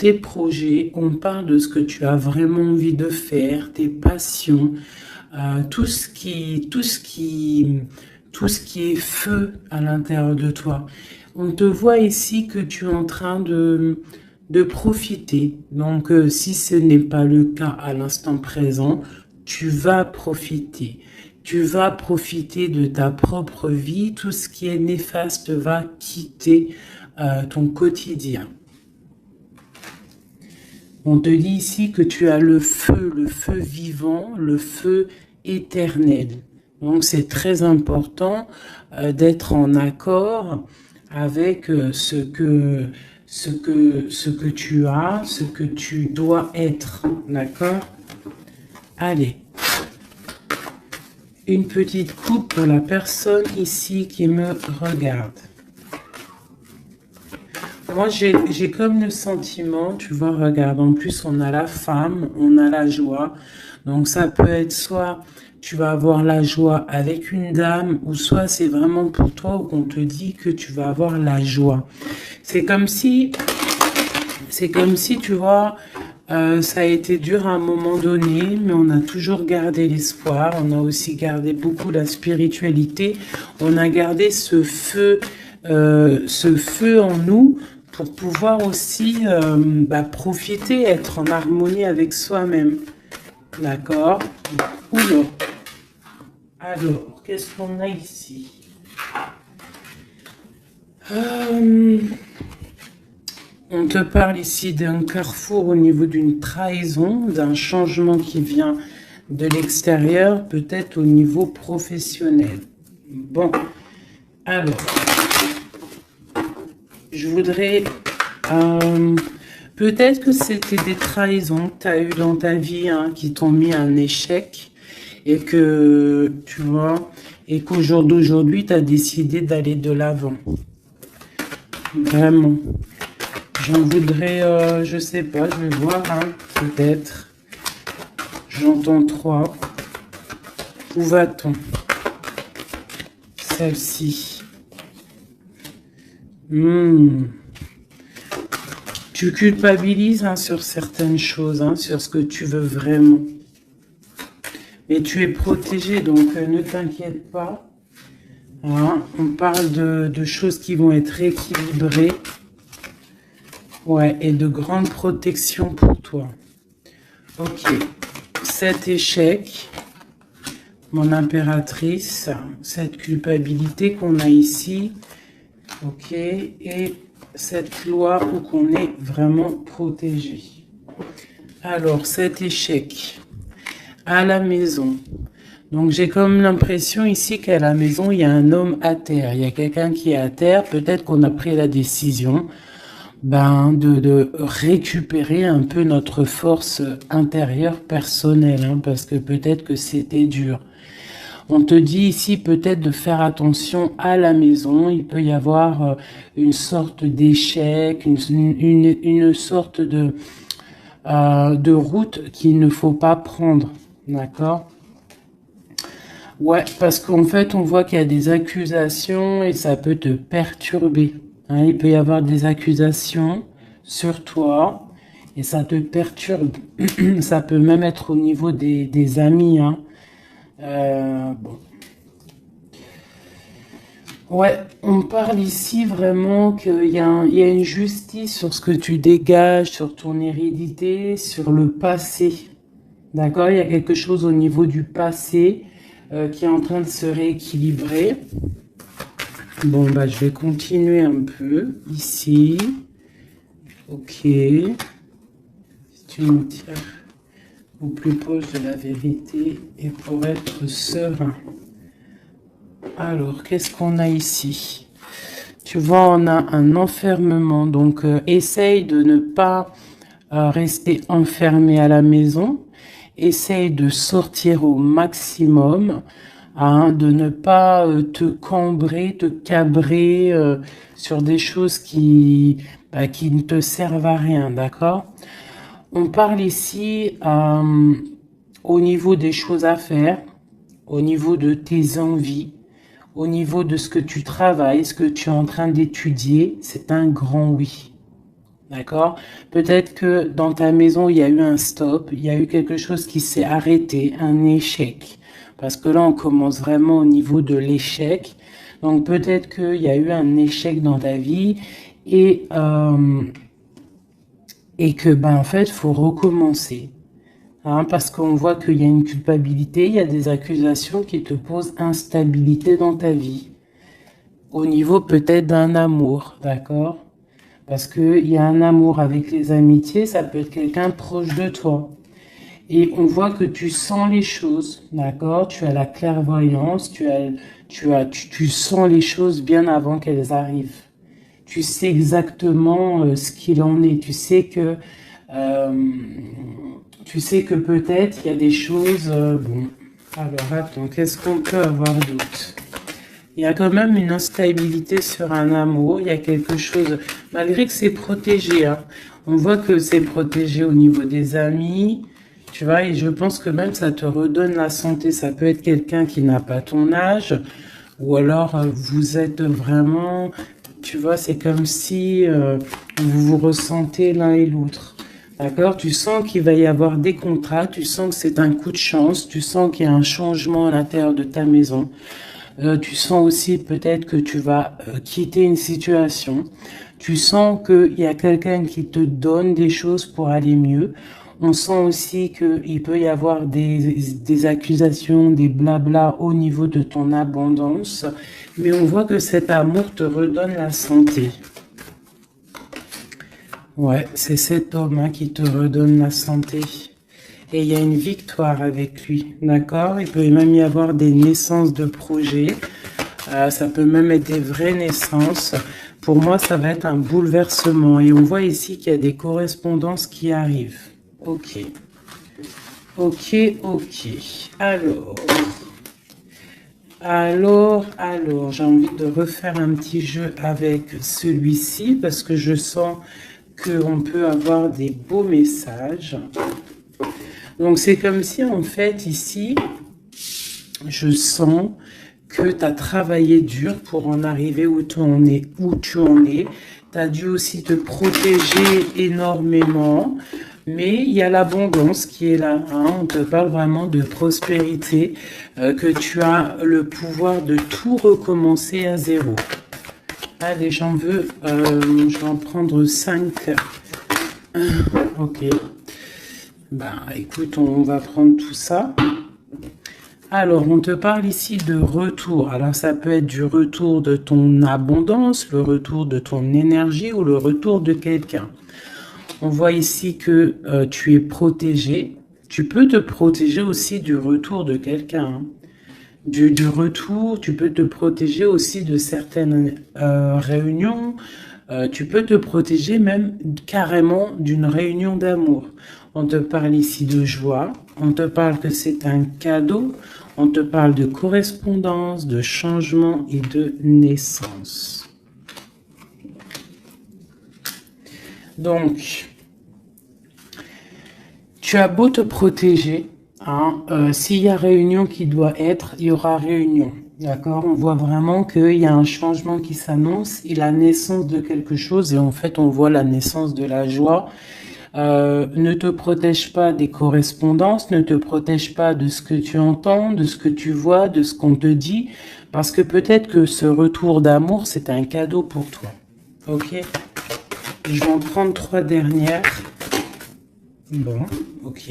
tes projets, on parle de ce que tu as vraiment envie de faire, tes passions, tout ce qui est feu à l'intérieur de toi. On te voit ici que tu es en train de profiter. Donc, si ce n'est pas le cas à l'instant présent, tu vas profiter. Tu vas profiter de ta propre vie. Tout ce qui est néfaste va quitter ton quotidien. On te dit ici que tu as le feu vivant, le feu éternel. Donc c'est très important d'être en accord avec ce que tu as, ce que tu dois être. D'accord? Allez. Une petite coupe pour la personne ici qui me regarde. Moi, j'ai comme le sentiment, tu vois, regarde, en plus, on a la femme, on a la joie. Donc, ça peut être soit tu vas avoir la joie avec une dame, ou soit c'est vraiment pour toi où on te dit que tu vas avoir la joie. C'est comme si, tu vois, ça a été dur à un moment donné, mais on a toujours gardé l'espoir. On a aussi gardé beaucoup la spiritualité. On a gardé ce feu en nous pour pouvoir aussi profiter, être en harmonie avec soi-même. D'accord? Oula. Alors, qu'est-ce qu'on a ici? On te parle ici d'un carrefour au niveau d'une trahison, d'un changement qui vient de l'extérieur, peut-être au niveau professionnel. Bon, alors, je voudrais... peut-être que c'était des trahisons que tu as eues dans ta vie qui t'ont mis un échec et que, tu vois, et qu'au jour d'aujourd'hui, tu as décidé d'aller de l'avant. Vraiment. J'en voudrais, je sais pas, je vais voir, peut-être. J'entends 3. Où va-t-on? Celle-ci. Tu culpabilises sur certaines choses, sur ce que tu veux vraiment. Mais tu es protégé, donc ne t'inquiète pas. On parle de choses qui vont être équilibrées. Ouais, et de grande protection pour toi. Ok. Cet échec, mon impératrice, cette culpabilité qu'on a ici. Ok. Et cette loi où qu'on est vraiment protégé. Alors, cet échec à la maison. Donc, j'ai comme l'impression ici qu'à la maison, il y a un homme à terre. Il y a quelqu'un qui est à terre. Peut-être qu'on a pris la décision de récupérer un peu notre force intérieure personnelle, parce que peut-être que c'était dur. On te dit ici peut-être de faire attention à la maison. Il peut y avoir une sorte d'échec, une sorte de route qu'il ne faut pas prendre. D'accord? Ouais, parce qu'en fait, on voit qu'il y a des accusations et ça peut te perturber. Il peut y avoir des accusations sur toi et ça te perturbe. Ça peut même être au niveau des amis. Bon. Ouais, on parle ici vraiment qu'il y a une justice sur ce que tu dégages, sur ton hérédité, sur le passé. D'accord? Il y a quelque chose au niveau du passé qui est en train de se rééquilibrer. Bon, je vais continuer un peu ici. Ok. Si tu me tiens au plus proche de la vérité et pour être serein. Alors, qu'est-ce qu'on a ici? Tu vois, on a un enfermement. Donc, essaye de ne pas rester enfermé à la maison. Essaye de sortir au maximum. De ne pas te cambrer, te cabrer sur des choses qui ne te servent à rien, d'accord? On parle ici au niveau des choses à faire, au niveau de tes envies, au niveau de ce que tu travailles, ce que tu es en train d'étudier, c'est un grand oui. D'accord? Peut-être que dans ta maison, il y a eu un stop, il y a eu quelque chose qui s'est arrêté, un échec. Parce que là, on commence vraiment au niveau de l'échec. Donc peut-être qu'il y a eu un échec dans ta vie et, euh, et que, ben, en fait, faut recommencer. Hein, parce qu'on voit qu'il y a une culpabilité, il y a des accusations qui te posent instabilité dans ta vie. Au niveau peut-être d'un amour, d'accord? Parce qu'il y a un amour avec les amitiés, ça peut être quelqu'un proche de toi. Et on voit que tu sens les choses, d'accord? Tu as la clairvoyance, tu sens les choses bien avant qu'elles arrivent. Tu sais exactement ce qu'il en est. Euh, tu sais que peut-être il y a des choses. Bon, alors attends, qu'est-ce qu'on peut avoir d'autre? Il y a quand même une instabilité sur un amour. Il y a quelque chose, malgré que c'est protégé. Hein, on voit que c'est protégé au niveau des amis. Tu vois, et je pense que même ça te redonne la santé. Ça peut être quelqu'un qui n'a pas ton âge, ou alors vous êtes vraiment, tu vois, c'est comme si vous vous ressentez l'un et l'autre. D'accord? Tu sens qu'il va y avoir des contrats, tu sens que c'est un coup de chance, tu sens qu'il y a un changement à l'intérieur de ta maison. Tu sens aussi peut-être que tu vas quitter une situation. Tu sens qu'il y a quelqu'un qui te donne des choses pour aller mieux. On sent aussi qu'il peut y avoir des accusations, des blabla au niveau de ton abondance. Mais on voit que cet amour te redonne la santé. Ouais, c'est cet homme hein, qui te redonne la santé. Et il y a une victoire avec lui, d'accord? Il peut même y avoir des naissances de projets. Ça peut même être des vraies naissances. Pour moi, ça va être un bouleversement. Et on voit ici qu'il y a des correspondances qui arrivent. Ok. Ok, ok. Alors, j'ai envie de refaire un petit jeu avec celui-ci parce que je sens qu'on peut avoir des beaux messages. Donc, c'est comme si, en fait, ici, je sens que tu as travaillé dur pour en arriver où tu en es. Tu as dû aussi te protéger énormément. Mais il y a l'abondance qui est là. Hein. On te parle vraiment de prospérité, que tu as le pouvoir de tout recommencer à zéro. Allez, je vais en prendre 5. Ok. Ben, écoute, on va prendre tout ça. Alors, on te parle ici de retour. Alors, ça peut être du retour de ton abondance, le retour de ton énergie ou le retour de quelqu'un. On voit ici que tu es protégé. Tu peux te protéger aussi du retour de quelqu'un. Hein. Du retour, tu peux te protéger aussi de certaines réunions. Tu peux te protéger même carrément d'une réunion d'amour. On te parle ici de joie. On te parle que c'est un cadeau. On te parle de correspondance, de changement et de naissance. Donc, tu as beau te protéger, hein, s'il y a réunion qui doit être, il y aura réunion. D'accord? On voit vraiment qu'il y a un changement qui s'annonce et la naissance de quelque chose. Et en fait, on voit la naissance de la joie. Ne te protège pas des correspondances, ne te protège pas de ce que tu entends, de ce que tu vois, de ce qu'on te dit. Parce que peut-être que ce retour d'amour, c'est un cadeau pour toi. Ok? Je vais en prendre 3 dernières. Bon, ok.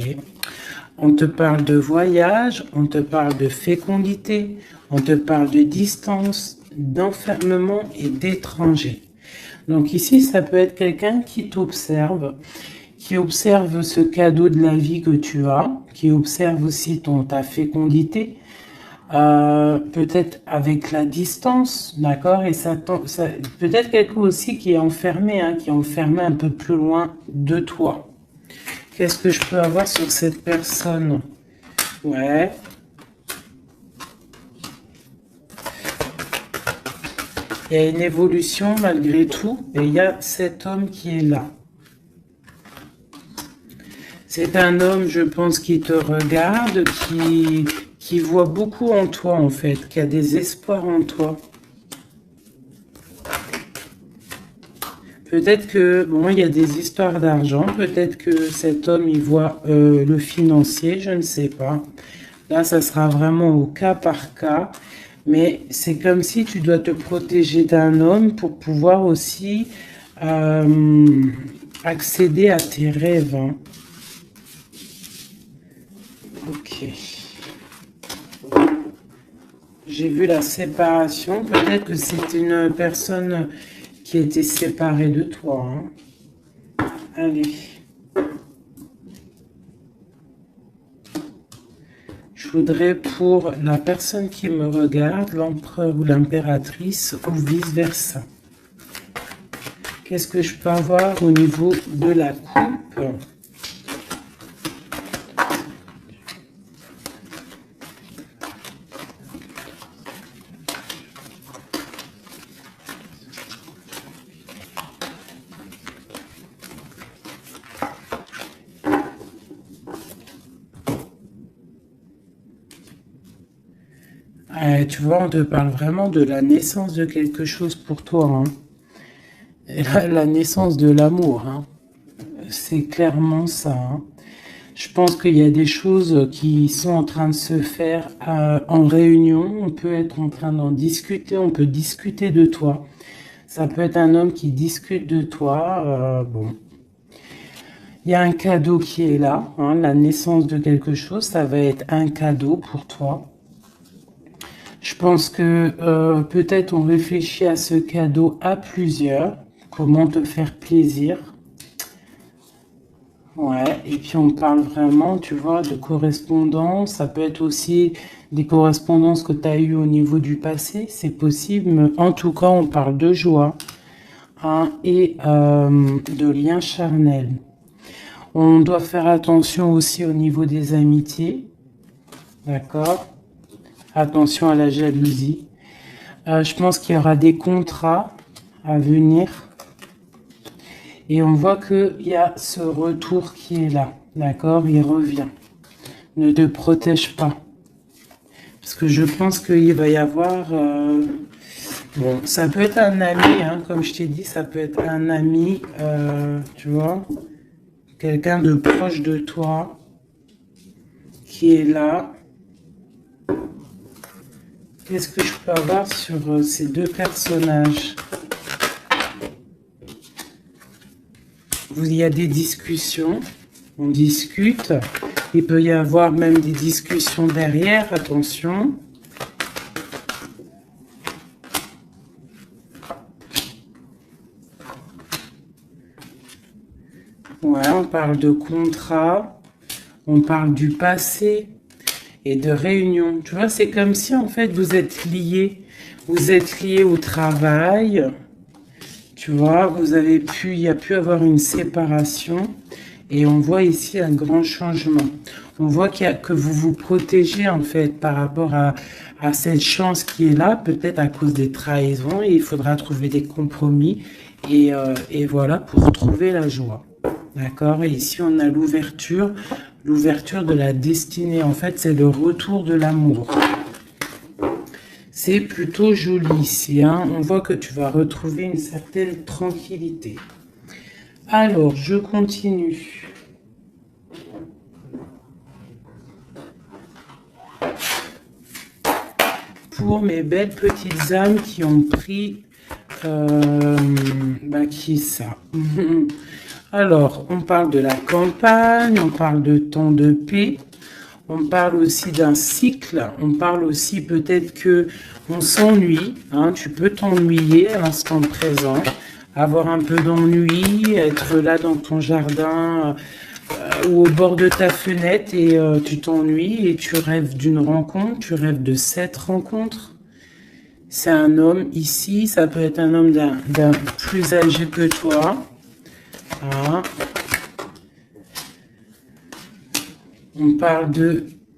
On te parle de voyage, on te parle de fécondité, on te parle de distance, d'enfermement et d'étranger. Donc ici, ça peut être quelqu'un qui t'observe, qui observe ce cadeau de la vie que tu as, qui observe aussi ta fécondité, peut-être avec la distance, d'accord? Et ça peut-être quelqu'un aussi qui est enfermé, hein, qui est enfermé un peu plus loin de toi. Qu'est-ce que je peux avoir sur cette personne? Ouais. Il y a une évolution malgré tout. Et il y a cet homme qui est là. C'est un homme, je pense, qui te regarde, qui voit beaucoup en toi, en fait. Qui a des espoirs en toi. Peut-être que, bon, il y a des histoires d'argent. Peut-être que cet homme, il voit le financier, je ne sais pas. Là, ça sera vraiment au cas par cas. Mais c'est comme si tu dois te protéger d'un homme pour pouvoir aussi accéder à tes rêves. Hein. Ok. J'ai vu la séparation. Peut-être que c'est une personne qui était séparée de toi. Hein. Allez. Je voudrais pour la personne qui me regarde, l'empereur ou l'impératrice, ou vice-versa. Qu'est-ce que je peux avoir au niveau de la coupe? Tu vois, on te parle vraiment de la naissance de quelque chose pour toi. Hein. Et la naissance de l'amour. Hein. C'est clairement ça. Hein. Je pense qu'il y a des choses qui sont en train de se faire en réunion. On peut être en train d'en discuter. On peut discuter de toi. Ça peut être un homme qui discute de toi. Bon. Il y a un cadeau qui est là. Hein, la naissance de quelque chose, ça va être un cadeau pour toi. Je pense que peut-être on réfléchit à ce cadeau à plusieurs. Comment te faire plaisir. Ouais, et puis on parle vraiment, tu vois, de correspondance. Ça peut être aussi des correspondances que tu as eues au niveau du passé. C'est possible, mais en tout cas, on parle de joie hein, et de liens charnels. On doit faire attention aussi au niveau des amitiés. D'accord? Attention à la jalousie. Je pense qu'il y aura des contrats à venir. Et on voit qu'il y a ce retour qui est là. D'accord? Il revient. Ne te protège pas. Parce que je pense qu'il va y avoir... bon, ça peut être un ami, hein, comme je t'ai dit, ça peut être un ami, tu vois. Quelqu'un de proche de toi qui est là. Qu'est-ce que je peux avoir sur ces deux personnages? Il y a des discussions, on discute. Il peut y avoir même des discussions derrière, attention. Ouais, on parle de contrat, on parle du passé et de réunion. Tu vois, c'est comme si en fait vous êtes liés. Vous êtes liés au travail. Tu vois, il y a pu avoir une séparation. Et on voit ici un grand changement. On voit que vous vous protégez en fait par rapport à cette chance qui est là, peut-être à cause des trahisons. Et il faudra trouver des compromis. Et voilà, pour trouver la joie. D'accord? Et ici, on a l'ouverture de la destinée. En fait, c'est le retour de l'amour. C'est plutôt joli ici. Hein? On voit que tu vas retrouver une certaine tranquillité. Alors, je continue. Pour mes belles petites âmes qui ont pris... qui est ça? Alors, on parle de la campagne, on parle de temps de paix, on parle aussi d'un cycle, on parle aussi peut-être que on s'ennuie, hein, tu peux t'ennuyer à l'instant présent, avoir un peu d'ennui, être là dans ton jardin ou au bord de ta fenêtre et tu t'ennuies et tu rêves d'une rencontre, tu rêves de cette rencontre. C'est un homme ici, ça peut être un homme d'un plus âgé que toi. Voilà. On parle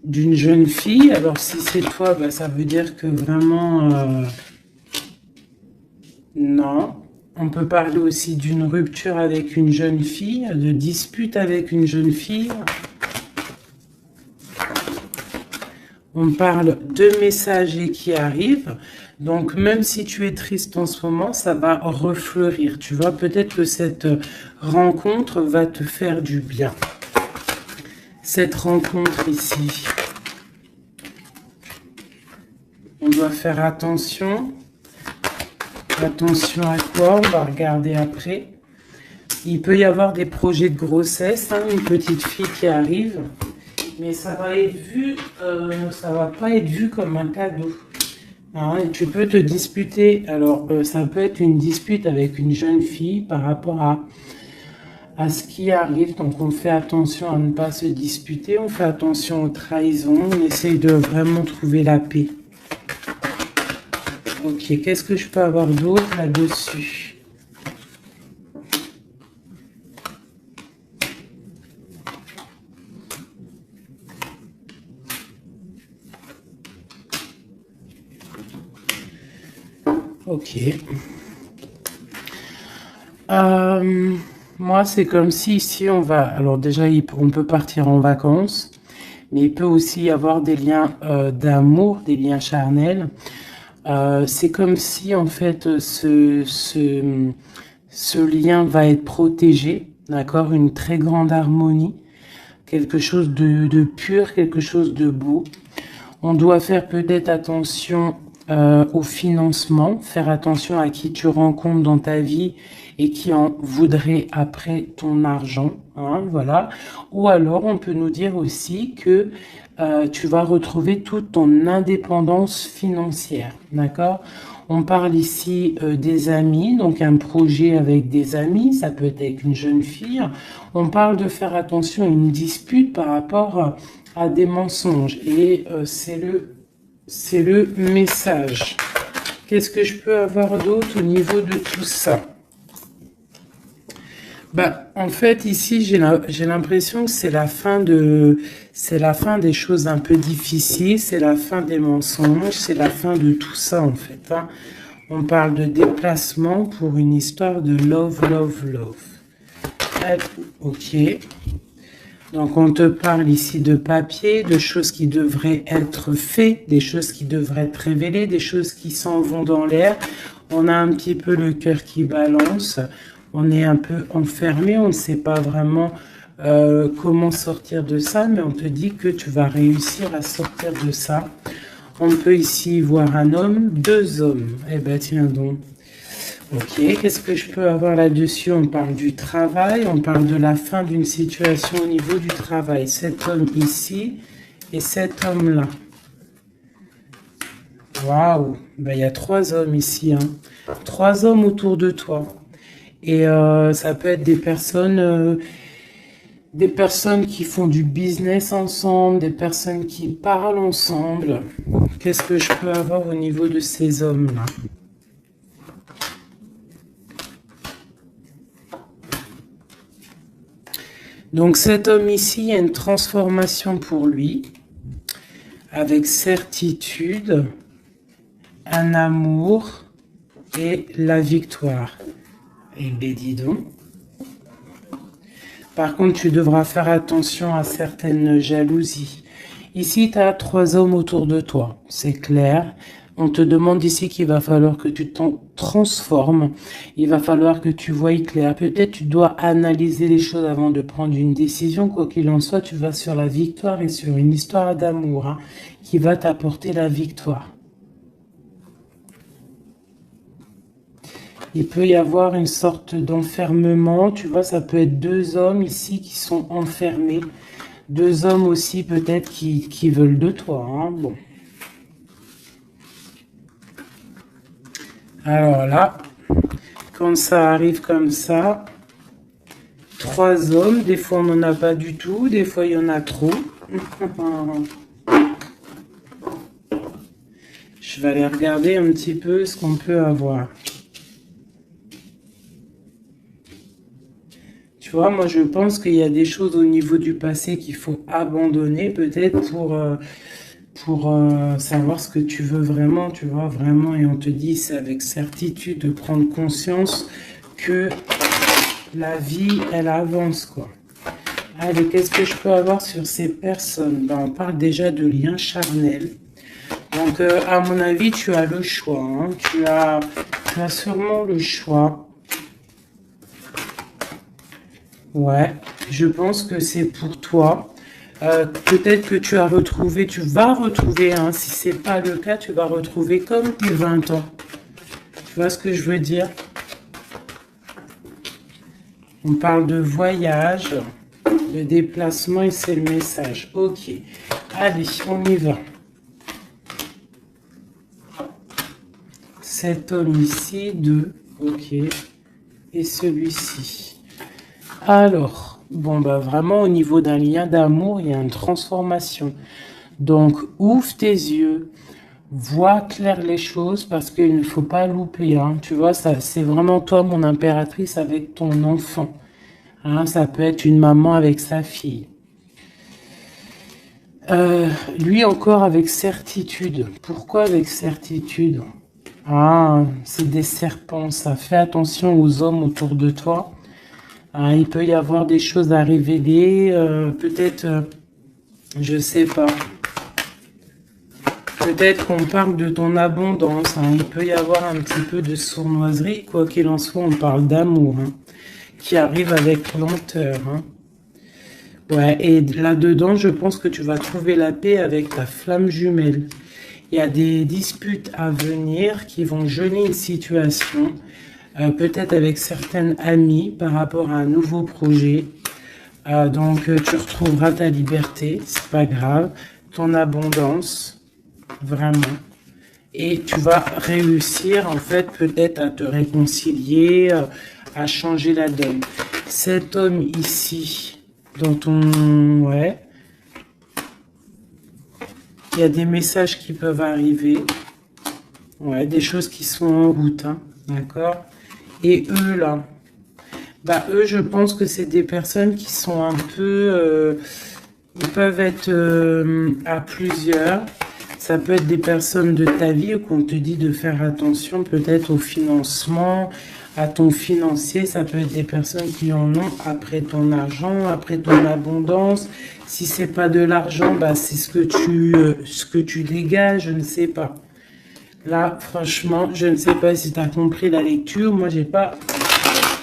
d'une jeune fille. Alors si c'est toi, bah, ça veut dire que vraiment... non. On peut parler aussi d'une rupture avec une jeune fille, de dispute avec une jeune fille. On parle de messagers qui arrivent. Donc, même si tu es triste en ce moment, ça va refleurir. Tu vois, peut-être que cette rencontre va te faire du bien. Cette rencontre ici. On doit faire attention. Attention à quoi? On va regarder après. Il peut y avoir des projets de grossesse, hein, une petite fille qui arrive. Mais ça va être vu, ça va pas être vu comme un cadeau. Hein, et tu peux te disputer. Alors, ça peut être une dispute avec une jeune fille par rapport à ce qui arrive. Donc, on fait attention à ne pas se disputer. On fait attention aux trahisons. On essaye de vraiment trouver la paix. Ok, qu'est-ce que je peux avoir d'autre là-dessus? Ok. Moi, c'est comme si ici, on va... Alors déjà, on peut partir en vacances, mais il peut aussi y avoir des liens d'amour, des liens charnels. C'est comme si, en fait, ce lien va être protégé, d'accord? Une très grande harmonie, quelque chose de pur, quelque chose de beau. On doit faire peut-être attention au financement, faire attention à qui tu rencontres dans ta vie et qui en voudrait après ton argent, hein, voilà. Ou alors, on peut nous dire aussi que tu vas retrouver toute ton indépendance financière, d'accord? On parle ici des amis, donc un projet avec des amis, ça peut être avec une jeune fille. On parle de faire attention à une dispute par rapport à des mensonges. Et c'est le message. Qu'est-ce que je peux avoir d'autre au niveau de tout ça? Bah, en fait, ici, j'ai l'impression que c'est la fin des choses un peu difficiles, c'est la fin des mensonges, c'est la fin de tout ça, en fait. Hein. On parle de déplacement pour une histoire de love, love, love. Ok. Donc, on te parle ici de papier, de choses qui devraient être faites, des choses qui devraient être révélées, des choses qui s'en vont dans l'air. On a un petit peu le cœur qui balance. On est un peu enfermé, on ne sait pas vraiment comment sortir de ça, mais on te dit que tu vas réussir à sortir de ça. On peut ici voir un homme, deux hommes. Eh ben tiens donc. Ok, qu'est-ce que je peux avoir là-dessus? On parle du travail, on parle de la fin d'une situation au niveau du travail. Cet homme ici et cet homme-là. Waouh, ben, il y a trois hommes ici. Hein. Trois hommes autour de toi. Et ça peut être des personnes qui font du business ensemble, des personnes qui parlent ensemble. Qu'est-ce que je peux avoir au niveau de ces hommes-là? Donc cet homme ici, il y a une transformation pour lui, avec certitude, un amour et la victoire. Et ben dis donc. Par contre, tu devras faire attention à certaines jalousies. Ici, tu as trois hommes autour de toi, c'est clair. On te demande ici qu'il va falloir que tu t'en transformes. Il va falloir que tu voies clair. Peut-être tu dois analyser les choses avant de prendre une décision. Quoi qu'il en soit, tu vas sur la victoire et sur une histoire d'amour hein, qui va t'apporter la victoire. Il peut y avoir une sorte d'enfermement. Tu vois, ça peut être deux hommes ici qui sont enfermés. Deux hommes aussi peut-être qui veulent de toi. Hein. Bon. Alors là, quand ça arrive comme ça, trois hommes, des fois on n'en a pas du tout, des fois il y en a trop. Je vais aller regarder un petit peu ce qu'on peut avoir. Tu vois, moi je pense qu'il y a des choses au niveau du passé qu'il faut abandonner peut-être pour savoir ce que tu veux vraiment, tu vois, vraiment. Et on te dit, c'est avec certitude de prendre conscience que la vie, elle avance, quoi. Allez, qu'est-ce que je peux avoir sur ces personnes? Ben, on parle déjà de liens charnels. Donc, à mon avis, tu as le choix. Hein. Tu as sûrement le choix. Ouais, je pense que c'est pour toi. Peut-être que tu vas retrouver, hein, si c'est pas le cas, tu vas retrouver comme tes 20 ans. Tu vois ce que je veux dire? On parle de voyage, de déplacement et c'est le message. Ok, allez, on y va. Cet homme ici, 2, ok, et celui-ci. Alors, bon, bah vraiment au niveau d'un lien d'amour, il y a une transformation. Donc, ouvre tes yeux, vois clair les choses parce qu'il ne faut pas louper. Hein. Tu vois, ça, c'est vraiment toi, mon impératrice, avec ton enfant. Hein, ça peut être une maman avec sa fille. Lui encore avec certitude. Pourquoi avec certitude? Ah, c'est des serpents, ça. Fais attention aux hommes autour de toi. Ah, il peut y avoir des choses à révéler. Peut-être, je sais pas. Peut-être qu'on parle de ton abondance. Hein. Il peut y avoir un petit peu de sournoiserie. Quoi qu'il en soit, on parle d'amour. Hein, qui arrive avec lenteur. Hein. Ouais, et là-dedans, je pense que tu vas trouver la paix avec ta flamme jumelle. Il y a des disputes à venir qui vont geler une situation, peut-être avec certaines amies par rapport à un nouveau projet. Donc, tu retrouveras ta liberté, c'est pas grave, ton abondance, vraiment. Et tu vas réussir, en fait, peut-être à te réconcilier, à changer la donne. Cet homme ici, dont on... Ouais. Il y a des messages qui peuvent arriver. Ouais, des choses qui sont en route. Hein, d'accord? Et eux, là, bah, eux, je pense que c'est des personnes qui sont un peu... ils peuvent être à plusieurs. Ça peut être des personnes de ta vie qu'on te dit de faire attention peut-être au financement, à ton financier. Ça peut être des personnes qui en ont après ton argent, après ton abondance. Si c'est pas de l'argent, bah, c'est ce que tu dégages, je ne sais pas. Là, franchement, je ne sais pas si tu as compris la lecture. Moi, j'ai pas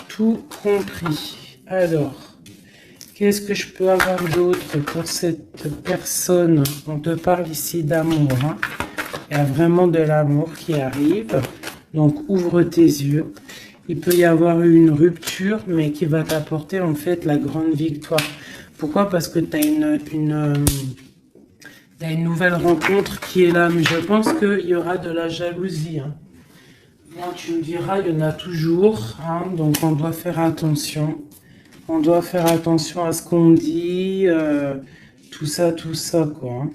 tout compris. Alors, qu'est-ce que je peux avoir d'autre pour cette personne? On te parle ici d'amour. Hein. Il y a vraiment de l'amour qui arrive. Donc, ouvre tes yeux. Il peut y avoir une rupture, mais qui va t'apporter en fait la grande victoire. Pourquoi? Parce que tu as une nouvelle rencontre qui est là. Mais je pense qu'il y aura de la jalousie. Hein. Là, tu me diras, il y en a toujours. Hein, donc, on doit faire attention. On doit faire attention à ce qu'on dit, tout ça, quoi. Hein.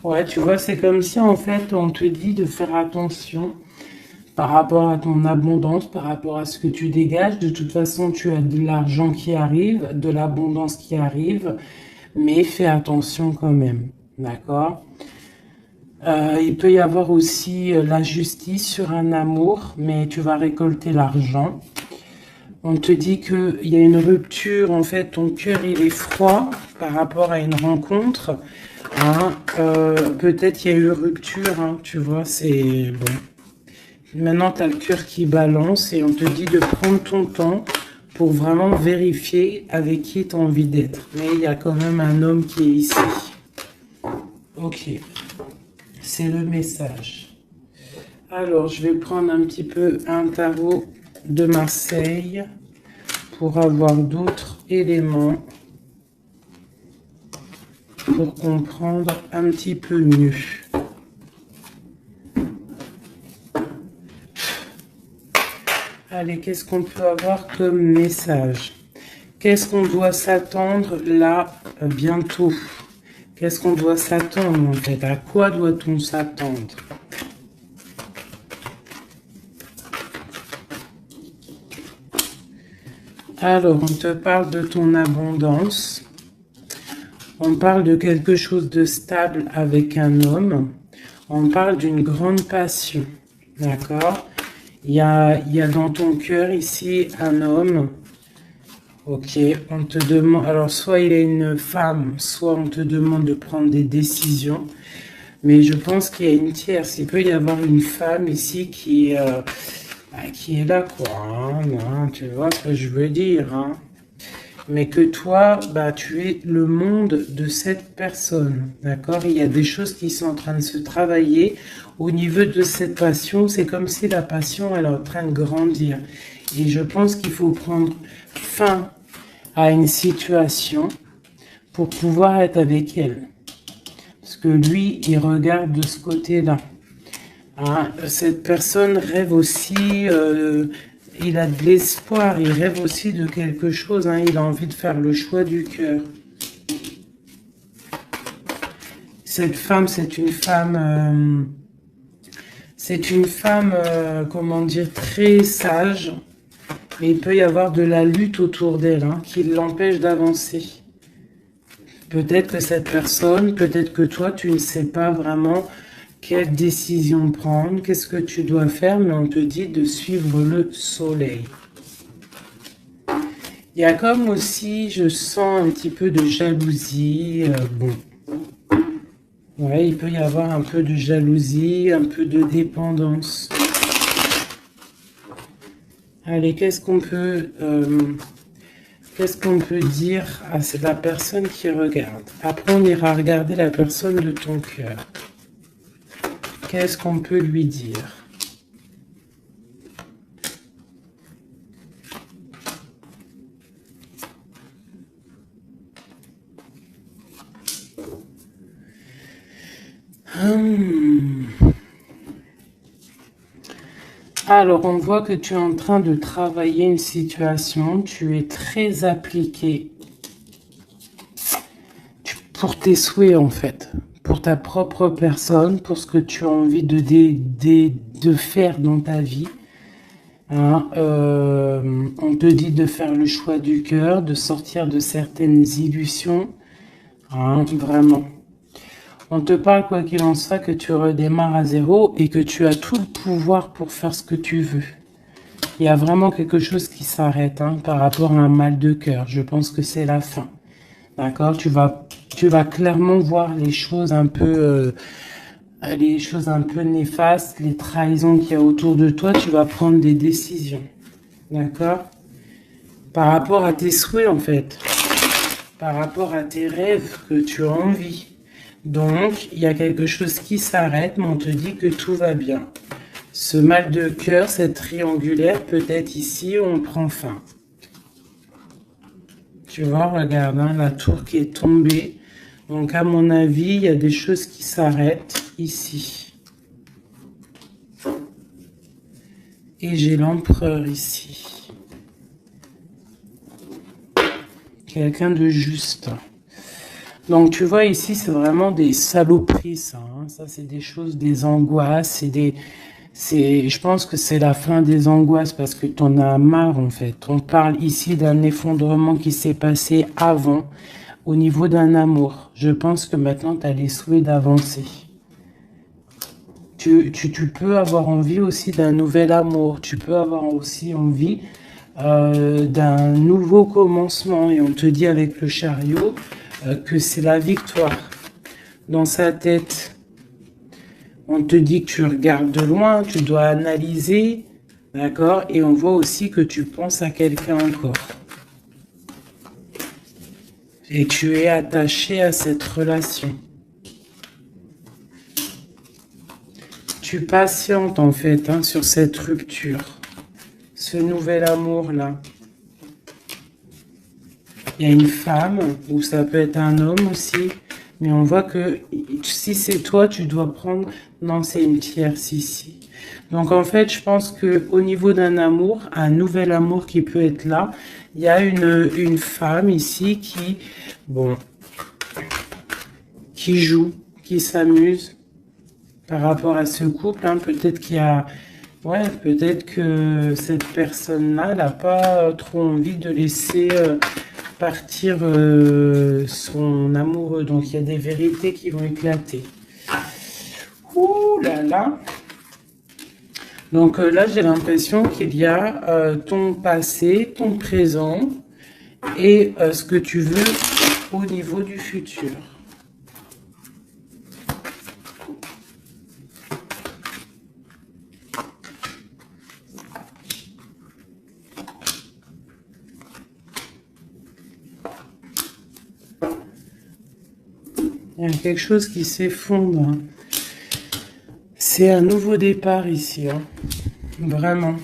Ouais, tu vois, c'est comme si en fait on te dit de faire attention par rapport à ton abondance, par rapport à ce que tu dégages. De toute façon, tu as de l'argent qui arrive, de l'abondance qui arrive, mais fais attention quand même, d'accord? Il peut y avoir aussi la justice sur un amour, mais tu vas récolter l'argent. On te dit qu'il y a une rupture, en fait, ton cœur il est froid par rapport à une rencontre. Hein, peut-être il y a eu rupture, hein, tu vois, c'est bon. Maintenant, tu as le cœur qui balance et on te dit de prendre ton temps pour vraiment vérifier avec qui tu as envie d'être. Mais il y a quand même un homme qui est ici. Ok, c'est le message. Alors, je vais prendre un petit peu un tarot de Marseille pour avoir d'autres éléments pour comprendre un petit peu mieux. Allez, qu'est-ce qu'on peut avoir comme message? Qu'est-ce qu'on doit s'attendre là bientôt? Qu'est-ce qu'on doit s'attendre en fait? À quoi doit-on s'attendre? Alors, on te parle de ton abondance. On parle de quelque chose de stable avec un homme. On parle d'une grande passion. D'accord? Il y a dans ton cœur ici un homme. Ok, on te demande... Alors, soit il est une femme, soit on te demande de prendre des décisions. Mais je pense qu'il y a une tierce. Il peut y avoir une femme ici qui est là, quoi. Hein, tu vois ce que je veux dire, hein? Mais que toi, tu es le monde de cette personne, d'accord? Il y a des choses qui sont en train de se travailler au niveau de cette passion. C'est comme si la passion, elle est en train de grandir. Et je pense qu'il faut prendre fin à une situation pour pouvoir être avec elle. Parce que lui, il regarde de ce côté-là. Hein, cette personne rêve aussi... il a de l'espoir, il rêve aussi de quelque chose, hein, il a envie de faire le choix du cœur. Cette femme, c'est une femme, comment dire, très sage, mais il peut y avoir de la lutte autour d'elle, hein, qui l'empêche d'avancer. Peut-être que cette personne, peut-être que toi, tu ne sais pas vraiment quelle décision prendre, qu'est-ce que tu dois faire, mais on te dit de suivre le soleil. Il y a comme aussi, je sens un petit peu de jalousie. Bon. Ouais, il peut y avoir un peu de jalousie, un peu de dépendance. Allez, qu'est-ce qu'on peut dire à la personne qui regarde? Après, on ira regarder la personne de ton cœur. Qu'est-ce qu'on peut lui dire? Alors, on voit que tu es en train de travailler une situation. Tu es très appliqué pour tes souhaits, en fait. Pour ta propre personne, pour ce que tu as envie de faire dans ta vie. Hein, on te dit de faire le choix du cœur, de sortir de certaines illusions. Hein, vraiment. On te parle, quoi qu'il en soit, que tu redémarres à zéro et que tu as tout le pouvoir pour faire ce que tu veux. Il y a vraiment quelque chose qui s'arrête, hein, par rapport à un mal de cœur. Je pense que c'est la fin. D'accord? Tu vas clairement voir les choses un peu néfastes, les trahisons qu'il y a autour de toi. Tu vas prendre des décisions. D'accord? Par rapport à tes souhaits, en fait. Par rapport à tes rêves que tu as envie. Donc, il y a quelque chose qui s'arrête, mais on te dit que tout va bien. Ce mal de cœur, cette triangulaire, peut-être ici, on prend fin. Tu vois, regarde, hein, la tour qui est tombée. Donc, à mon avis, il y a des choses qui s'arrêtent ici. Et j'ai l'empereur ici. Quelqu'un de juste. Donc, tu vois, ici, c'est vraiment des saloperies, ça. Hein. Ça, c'est des choses, des angoisses. Je pense que c'est la fin des angoisses parce que tu en as marre, en fait. On parle ici d'un effondrement qui s'est passé avant au niveau d'un amour. Je pense que maintenant, tu as les souhaits d'avancer. Tu peux avoir envie aussi d'un nouvel amour. Tu peux avoir aussi envie d'un nouveau commencement. Et on te dit avec le chariot que c'est la victoire. Dans sa tête, on te dit que tu regardes de loin, tu dois analyser, d'accord? Et on voit aussi que tu penses à quelqu'un encore. Et tu es attaché à cette relation. Tu patientes en fait, hein, sur cette rupture. Ce nouvel amour-là. Il y a une femme, ou ça peut être un homme aussi, mais on voit que si c'est toi, tu dois prendre... Non, c'est une tierce ici. Donc en fait, je pense que au niveau d'un amour, un nouvel amour qui peut être là, il y a une femme ici qui, bon, qui joue, qui s'amuse par rapport à ce couple. Hein. Peut-être qu'il y a... Ouais, peut-être que cette personne-là n'a pas trop envie de laisser partir son amoureux. Donc, il y a des vérités qui vont éclater. Ouh là là. Donc là, j'ai l'impression qu'il y a ton passé, ton présent et ce que tu veux au niveau du futur. Il y a quelque chose qui s'effondre. C'est un nouveau départ ici. Hein. Vraiment.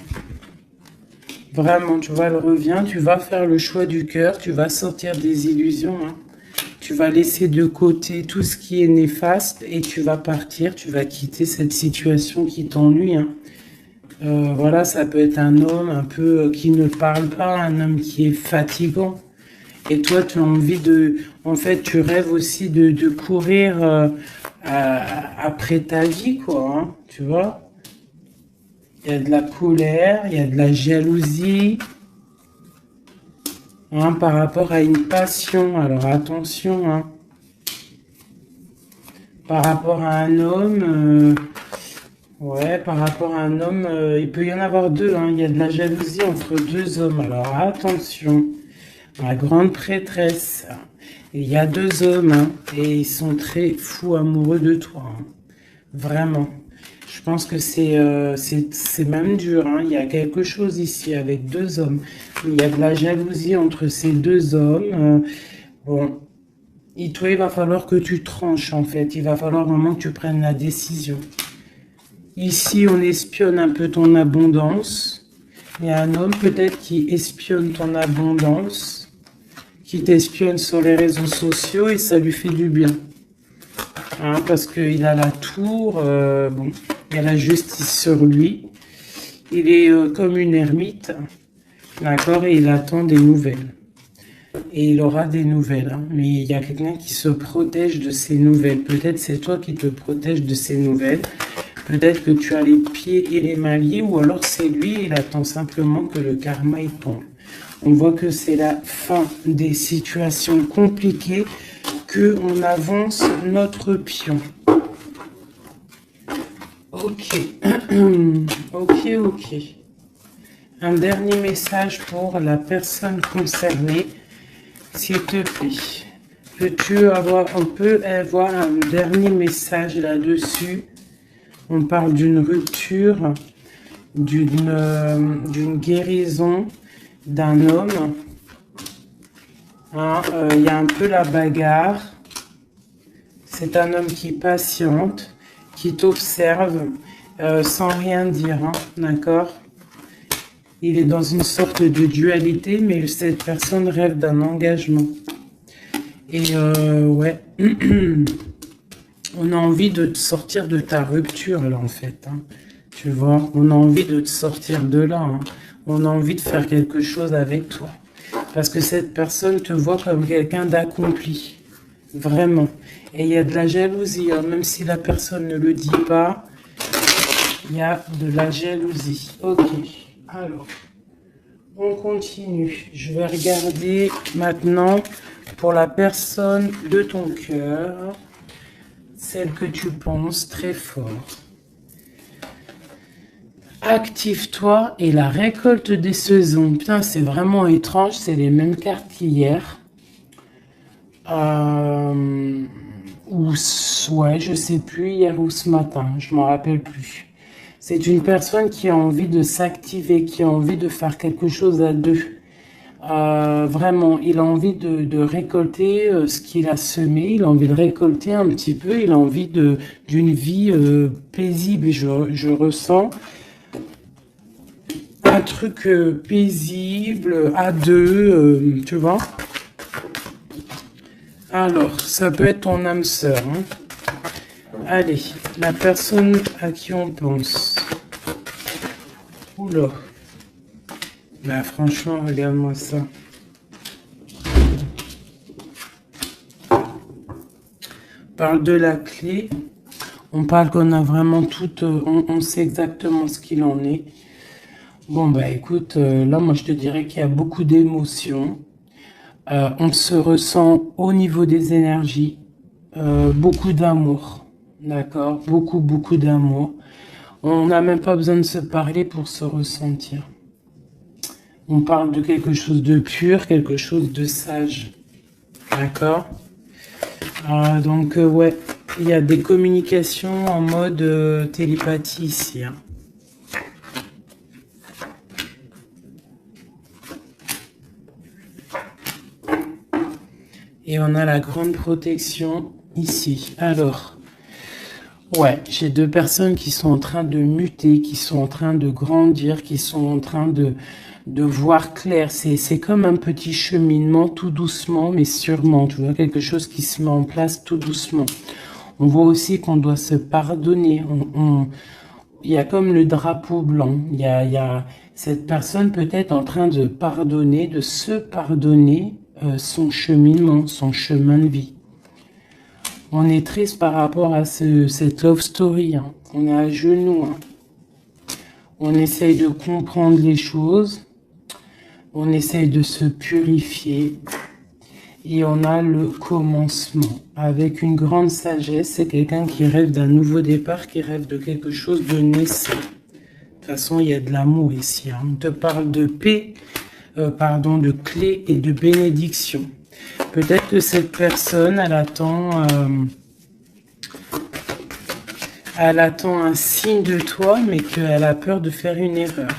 Vraiment, tu vois, elle revient. Tu vas faire le choix du cœur. Tu vas sortir des illusions. Hein. Tu vas laisser de côté tout ce qui est néfaste et tu vas partir. Tu vas quitter cette situation qui t'ennuie. Hein. Voilà, ça peut être un homme un peu qui ne parle pas, un homme qui est fatigant. Et toi, tu as envie de... En fait, tu rêves aussi de courir après ta vie, quoi. Hein, tu vois? Il y a de la colère, il y a de la jalousie. Hein, par rapport à une passion. Alors, attention. Hein. Par rapport à un homme... ouais, par rapport à un homme, il peut y en avoir deux. Hein, il y a de la jalousie entre deux hommes. Alors, attention. La grande prêtresse. Il y a deux hommes hein, et ils sont très fous amoureux de toi. Hein. Vraiment. Je pense que c'est même dur. Hein. Il y a quelque chose ici avec deux hommes. Il y a de la jalousie entre ces deux hommes. Bon, toi, il va falloir que tu tranches en fait. Il va falloir vraiment que tu prennes la décision. Ici, on espionne un peu ton abondance. Il y a un homme peut-être qui espionne ton abondance. Qui t'espionne sur les réseaux sociaux et ça lui fait du bien. Hein, parce qu'il a la tour, bon, il y a la justice sur lui. Il est comme une ermite, d'accord, et il attend des nouvelles. Et il aura des nouvelles, hein, mais il y a quelqu'un qui se protège de ces nouvelles. Peut-être c'est toi qui te protèges de ces nouvelles. Peut-être que tu as les pieds et les mains liés, ou alors c'est lui, il attend simplement que le karma y tombe. On voit que c'est la fin des situations compliquées, qu'on avance notre pion. Ok. Ok. Un dernier message pour la personne concernée, s'il te plaît. On peut avoir un dernier message là-dessus. On parle d'une rupture, d'une guérison, d'un homme. Hein, y a un peu la bagarre. C'est un homme qui patiente, qui t'observe sans rien dire, hein, d'accord? Il est dans une sorte de dualité, mais cette personne rêve d'un engagement. Et ouais, on a envie de te sortir de ta rupture, là, en fait. Hein. Tu vois, on a envie de te sortir de là. Hein. On a envie de faire quelque chose avec toi. Parce que cette personne te voit comme quelqu'un d'accompli. Vraiment. Et il y a de la jalousie. Hein. Même si la personne ne le dit pas, il y a de la jalousie. Ok. Alors, on continue. Je vais regarder maintenant pour la personne de ton cœur. Celle que tu penses très fort. Active-toi et la récolte des saisons. Putain, c'est vraiment étrange. C'est les mêmes cartes qu'hier. Ou ouais, je sais plus, hier ou ce matin. Je m'en rappelle plus. C'est une personne qui a envie de s'activer, qui a envie de faire quelque chose à deux. Vraiment, il a envie de récolter ce qu'il a semé, il a envie de récolter un petit peu, il a envie d'une vie paisible. Je ressens un truc paisible, à deux, tu vois. Alors, ça peut être ton âme sœur. Hein. Allez, la personne à qui on pense. Oula. Bah franchement, regarde-moi ça. On parle de la clé. On parle qu'on a vraiment tout... on sait exactement ce qu'il en est. Bon, bah écoute, là, moi, je te dirais qu'il y a beaucoup d'émotions. On se ressent au niveau des énergies. Beaucoup d'amour. D'accord? Beaucoup, beaucoup d'amour. On n'a même pas besoin de se parler pour se ressentir. On parle de quelque chose de pur, quelque chose de sage. D'accord? Donc, ouais, il y a des communications en mode télépathie ici. Hein. Et on a la grande protection ici. Alors, ouais, j'ai deux personnes qui sont en train de muter, qui sont en train de grandir, qui sont en train de voir clair. C'est comme un petit cheminement, tout doucement, mais sûrement. Tu vois, quelque chose qui se met en place tout doucement. On voit aussi qu'on doit se pardonner. Il y a comme le drapeau blanc. Il y a cette personne peut-être en train de pardonner, de se pardonner son cheminement, son chemin de vie. On est triste par rapport à cette love story. Hein. On est à genoux. Hein. On essaye de comprendre les choses. On essaye de se purifier. Et on a le commencement. Avec une grande sagesse, c'est quelqu'un qui rêve d'un nouveau départ, qui rêve de quelque chose de naissant. De toute façon, il y a de l'amour ici. Hein. On te parle de paix, de clé et de bénédiction. Peut-être que cette personne, elle attend un signe de toi, mais qu'elle a peur de faire une erreur.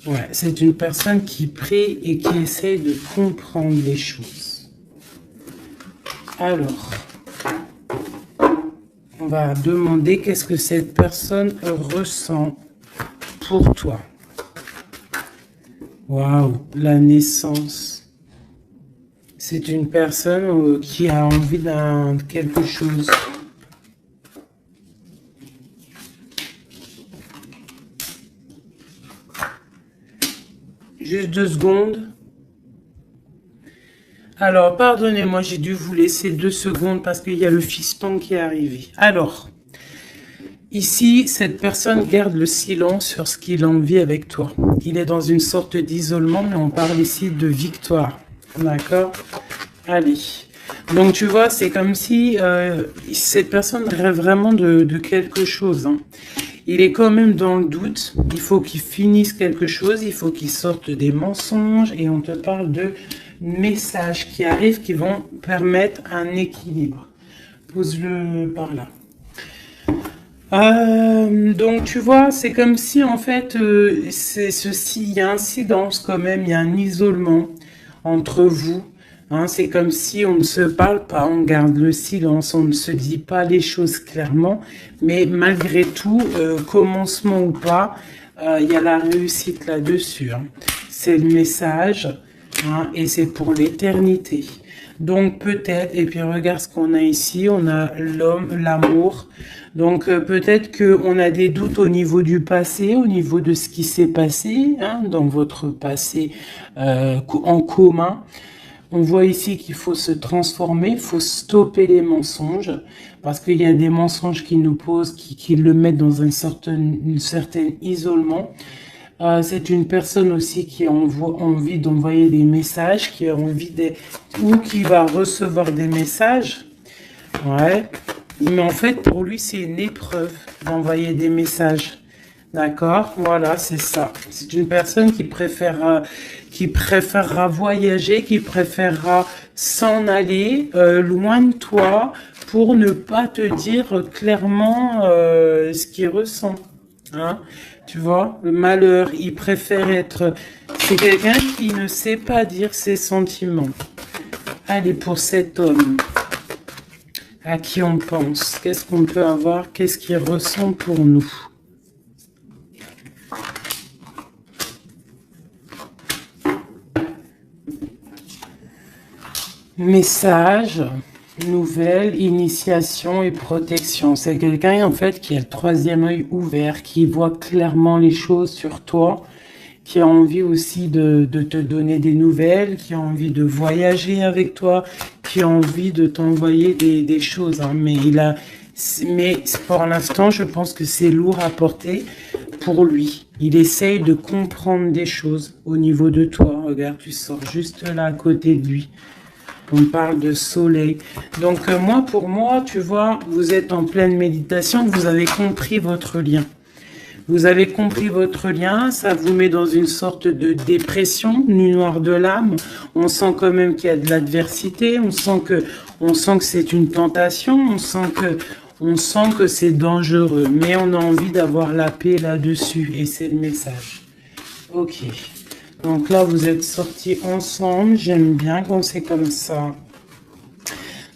Ouais, c'est une personne qui prie et qui essaie de comprendre les choses. Alors, on va demander qu'est-ce que cette personne ressent pour toi. Waouh, la naissance. C'est une personne qui a envie d'un quelque chose. Juste 2 secondes. Alors, pardonnez-moi, j'ai dû vous laisser 2 secondes parce qu'il y a le fiston qui est arrivé. Alors, ici, cette personne garde le silence sur ce qu'il a envie avec toi. Il est dans une sorte d'isolement, mais on parle ici de victoire. D'accord? Allez. Donc, tu vois, c'est comme si cette personne rêve vraiment de quelque chose. Hein. Il est quand même dans le doute. Il faut qu'il finisse quelque chose. Il faut qu'il sorte des mensonges. Et on te parle de messages qui arrivent qui vont permettre un équilibre. Pose-le par là. Donc tu vois, c'est comme si en fait, c'est ceci, il y a un silence quand même, il y a un isolement entre vous. Hein, c'est comme si on ne se parle pas, on garde le silence, on ne se dit pas les choses clairement, mais malgré tout, commencement ou pas, il y a la réussite là-dessus. Hein. C'est le message, hein, et c'est pour l'éternité. Donc peut-être, et puis regarde ce qu'on a ici, on a l'homme, l'amour. Donc peut-être qu'on a des doutes au niveau du passé, au niveau de ce qui s'est passé, hein, dans votre passé en commun. On voit ici qu'il faut se transformer, il faut stopper les mensonges, parce qu'il y a des mensonges qui nous posent, qui le mettent dans un certain isolement. C'est une personne aussi qui a envie d'envoyer des messages, qui a envie ou qui va recevoir des messages. Ouais. Mais en fait, pour lui, c'est une épreuve d'envoyer des messages. D'accord? Voilà, c'est ça. C'est une personne qui préférera voyager, qui préférera s'en aller loin de toi pour ne pas te dire clairement ce qu'il ressent. Hein? Tu vois, le malheur, il préfère être... C'est quelqu'un qui ne sait pas dire ses sentiments. Allez, pour cet homme, à qui on pense, qu'est-ce qu'on peut avoir, qu'est-ce qu'il ressent pour nous? Message, nouvelle, initiation et protection. C'est quelqu'un en fait qui a le 3e œil ouvert, qui voit clairement les choses sur toi, qui a envie aussi de te donner des nouvelles, qui a envie de voyager avec toi, qui a envie de t'envoyer des choses. Hein. Mais Mais pour l'instant, je pense que c'est lourd à porter pour lui. Il essaye de comprendre des choses au niveau de toi. Regarde, tu sors juste là à côté de lui. On parle de soleil. Donc moi, pour moi, tu vois, vous êtes en pleine méditation, vous avez compris votre lien. Vous avez compris votre lien, ça vous met dans une sorte de dépression, nuit noire de l'âme. On sent quand même qu'il y a de l'adversité, on sent que c'est une tentation, on sent que c'est dangereux, mais on a envie d'avoir la paix là-dessus, et c'est le message. Ok. Donc là, vous êtes sortis ensemble. J'aime bien quand c'est comme ça.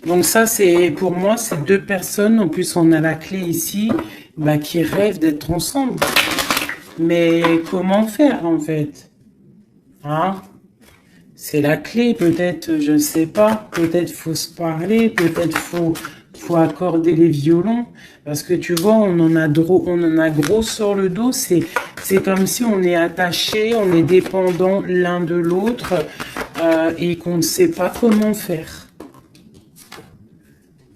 Donc ça, c'est pour moi, c'est deux personnes. En plus, on a la clé ici, bah, qui rêvent d'être ensemble. Mais comment faire, en fait? Hein? C'est la clé, peut-être, je ne sais pas. Peut-être faut se parler, peut-être faut accorder les violons. Parce que tu vois, on en a gros sur le dos. C'est comme si on est attaché, on est dépendant l'un de l'autre et qu'on ne sait pas comment faire.